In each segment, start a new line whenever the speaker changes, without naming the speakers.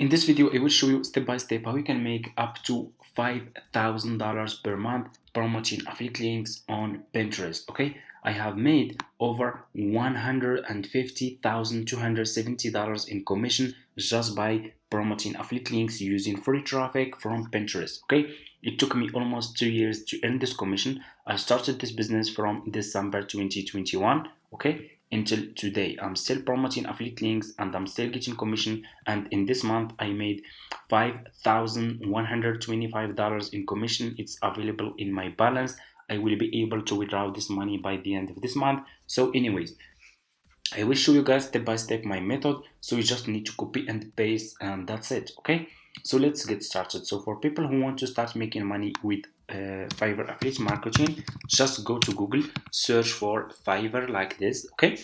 In this video, I will show you step by step how you can make up to $5,000 per month promoting affiliate links on Pinterest. Okay, I have made over $150,270 in commission just by promoting affiliate links using free traffic from Pinterest. Okay, it took me almost 2 years to earn this commission. I started this business from December 2021. Okay, until today I'm still promoting affiliate links and I'm still getting commission, and in this month I made $5,125 in commission. It's available in my balance. I will be able to withdraw this money by the end of this month. So anyways, I will show you guys step by step my method, so you just need to copy and paste and that's it. Okay, so let's get started. So for people who want to start making money with Fiverr affiliate marketing, just go to Google, search for Fiverr like this. Okay,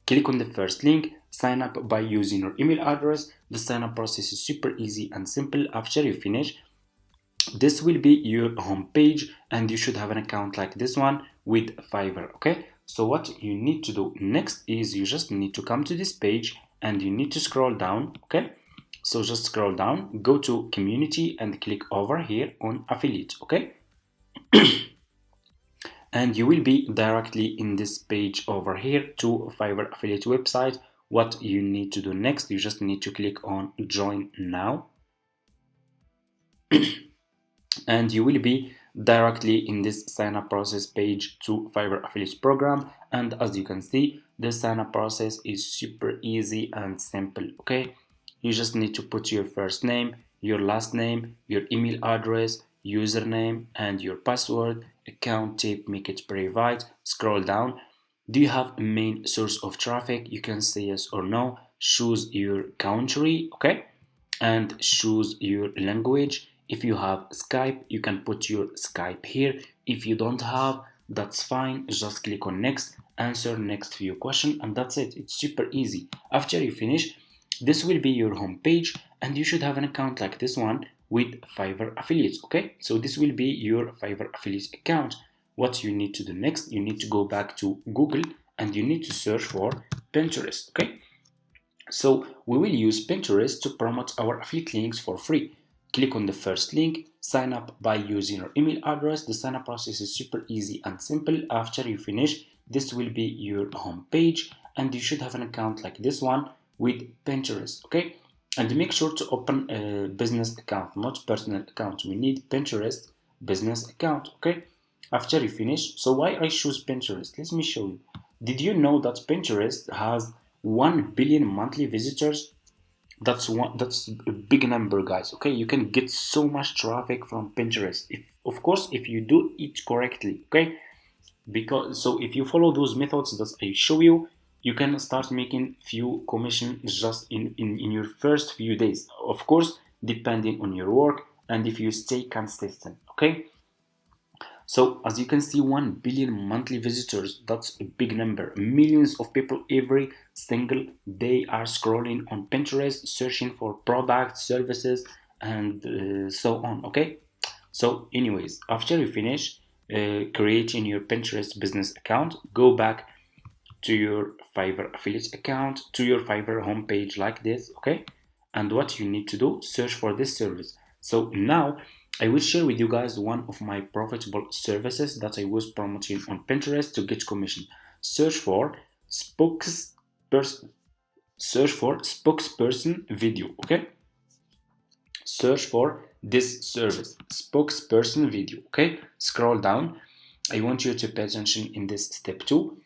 click on the first link, sign up by using your email address. The sign up process is super easy and simple. After you finish, this will be your home page and you should have an account like this one with Fiverr. Okay, so what you need to do next is you just need to come to this page and you need to scroll down. Okay, so just scroll down, go to community and click over here on affiliate. Okay, and you will be directly in this page over here to Fiverr affiliate website. What you need to do next, you just need to click on join now and you will be directly in this sign up process page to Fiverr affiliate program. And as you can see, the sign up process is super easy and simple. Okay, you just need to put your first name, your last name, your email address, username and your password, account type, make it private, scroll down. Do you have a main source of traffic? You can say yes or no. Choose your country. Okay, and choose your language. If you have Skype, you can put your Skype here. If you don't have, that's fine. Just click on next, answer next few question, and that's it. It's super easy. After you finish, this will be your home page and you should have an account like this one with Fiverr affiliates. Okay, so this will be your Fiverr affiliate account. What you need to do next, you need to go back to Google and you need to search for Pinterest. Okay, so we will use Pinterest to promote our affiliate links for free. Click on the first link, sign up by using your email address. The sign up process is super easy and simple. After you finish, this will be your home page and you should have an account like this one with Pinterest. Okay, and make sure to open a business account, not personal account. We need Pinterest business account. Okay, after you finish, so why I choose Pinterest, let me show you. Did you know that Pinterest has 1 billion monthly visitors? That's a big number, guys. Okay, you can get so much traffic from Pinterest, if of course if you do it correctly. Okay, because so if you follow those methods that I show you, you can start making few commission just in your first few days, of course depending on your work and if you stay consistent. Okay, so as you can see, 1 billion monthly visitors, that's a big number. Millions of people every single day are scrolling on Pinterest, searching for products, services, and so on. Okay, so anyways, after you finish creating your Pinterest business account, go back to your Fiverr affiliate account, to your Fiverr homepage like this. Okay, and what you need to do, search for this service. So now I will share with you guys one of my profitable services that I was promoting on Pinterest to get commission. Search for spokesperson, search for spokesperson video. Okay, search for this service, spokesperson video. Okay, scroll down. I want you to pay attention in this step 2.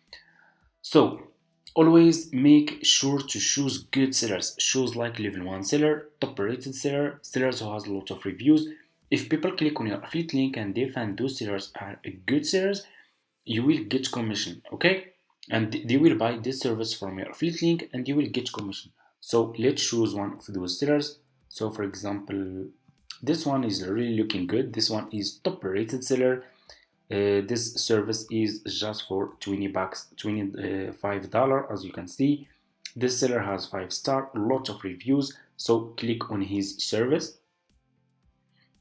So always make sure to choose good sellers. Choose like level 1 seller, top rated seller, sellers who has a lot of reviews. If people click on your affiliate link and they find those sellers are good sellers, you will get commission. Okay, and they will buy this service from your affiliate link and you will get commission. So let's choose one of those sellers. So for example, this one is really looking good. This one is top rated seller. This service is just for 20 bucks, $25. As you can see, this seller has 5 star, a lot of reviews. So click on his service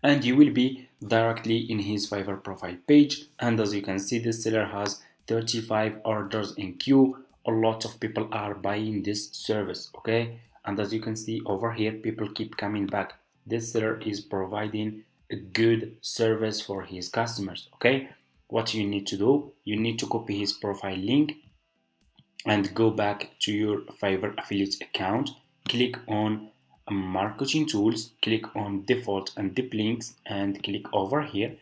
and you will be directly in his Fiverr profile page. And as you can see, this seller has 35 orders in queue. A lot of people are buying this service. Okay, and as you can see over here, people keep coming back. This seller is providing a good service for his customers. Okay, what you need to do, you need to copy his profile link and go back to your Fiverr affiliate account, click on marketing tools, click on default and deep links, and click over here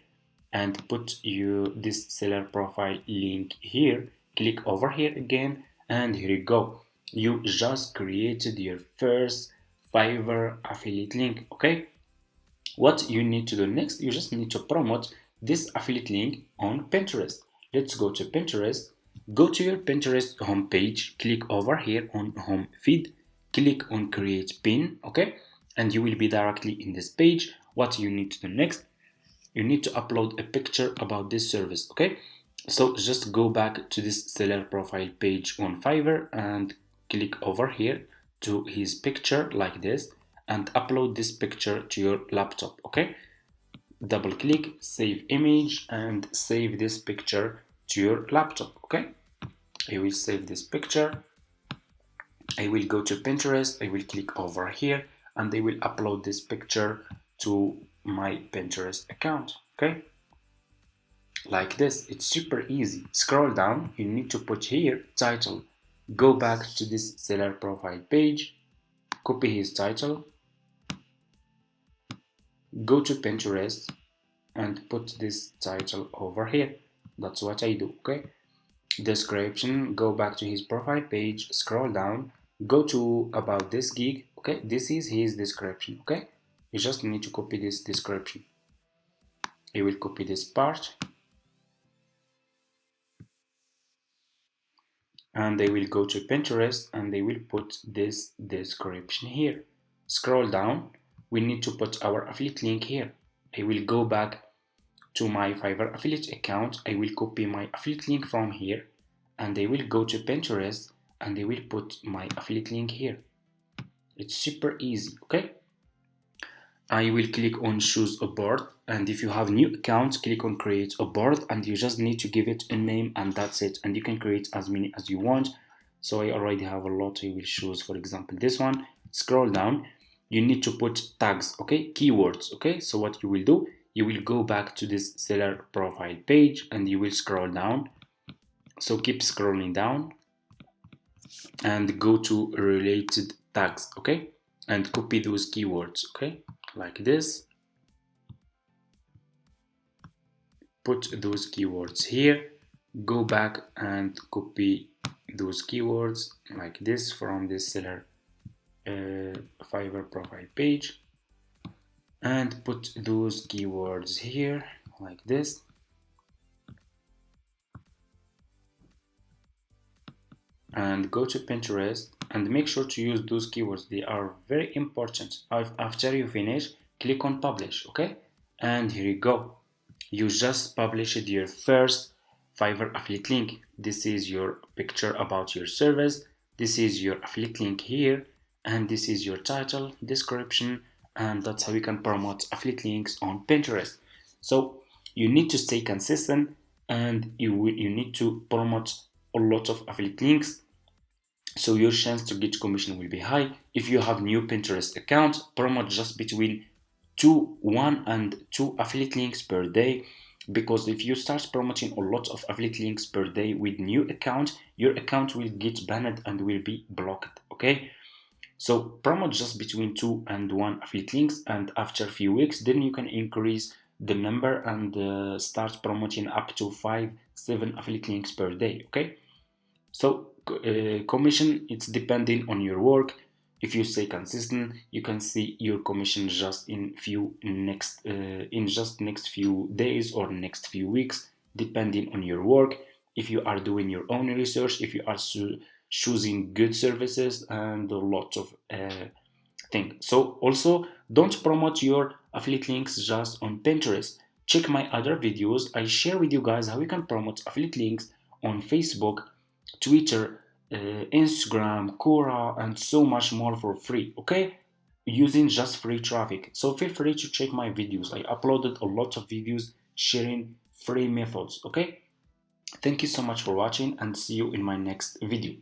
and put this seller profile link here. Click over here again, and here you go. You just created your first Fiverr affiliate link. Okay, what you need to do next, you just need to promote this affiliate link on Pinterest. Let's go to Pinterest. Go to your Pinterest homepage, click over here on home feed, click on create pin. Okay, and you will be directly in this page. What you need to do next, you need to upload a picture about this service. Okay, so just go back to this seller profile page on Fiverr and click over here to his picture like this and upload this picture to your laptop. Okay, double click, save image, and save this picture to your laptop. Okay, I will save this picture. I will go to Pinterest, I will click over here, and I will upload this picture to my Pinterest account. Okay, like this. It's super easy. Scroll down, you need to put here title. Go back to this seller profile page, copy his title, go to Pinterest and put this title over here. That's what I do. Okay, description, go back to his profile page, scroll down, go to about this gig. Okay, this is his description. Okay, you just need to copy this description. I will copy this part and they will go to Pinterest and they will put this description here. Scroll down, we need to put our affiliate link here. I will go back to my Fiverr affiliate account, I will copy my affiliate link from here and I will go to Pinterest and I will put my affiliate link here. It's super easy. Okay, I will click on choose a board, and if you have new account, click on create a board and you just need to give it a name and that's it, and you can create as many as you want. So I already have a lot. I will choose for example this one. Scroll down, you need to put tags. Okay, keywords. Okay, so what you will do, you will go back to this seller profile page and you will scroll down. So keep scrolling down and go to related tags. Okay, and copy those keywords. Okay, like this. Put those keywords here, go back and copy those keywords like this from this seller Fiverr profile page and put those keywords here like this. And go to Pinterest and make sure to use those keywords. They are very important. After you finish, click on publish. Okay, and here you go. You just published your first Fiverr affiliate link. This is your picture about your service. This is your affiliate link here, and this is your title, description, and that's how you can promote affiliate links on Pinterest. So you need to stay consistent, and you need to promote a lot of affiliate links, so your chance to get commission will be high. If you have new Pinterest account, promote just between 1 and 2 affiliate links per day, because if you start promoting a lot of affiliate links per day with new account, your account will get banned and will be blocked. Okay, so promote just between 2 and 1 affiliate links, and after a few weeks then you can increase the number and start promoting up to 5-7 affiliate links per day. Okay, so commission, it's depending on your work. If you stay consistent, you can see your commission just in next few days or next few weeks, depending on your work. If you are doing your own research, if you are choosing good services and a lot of things. So also don't promote your affiliate links just on Pinterest. Check my other videos. I share with you guys how you can promote affiliate links on Facebook, Twitter, Instagram, Quora, and so much more for free. Okay, using just free traffic. So feel free to check my videos. I uploaded a lot of videos sharing free methods. Okay, thank you so much for watching and see you in my next video.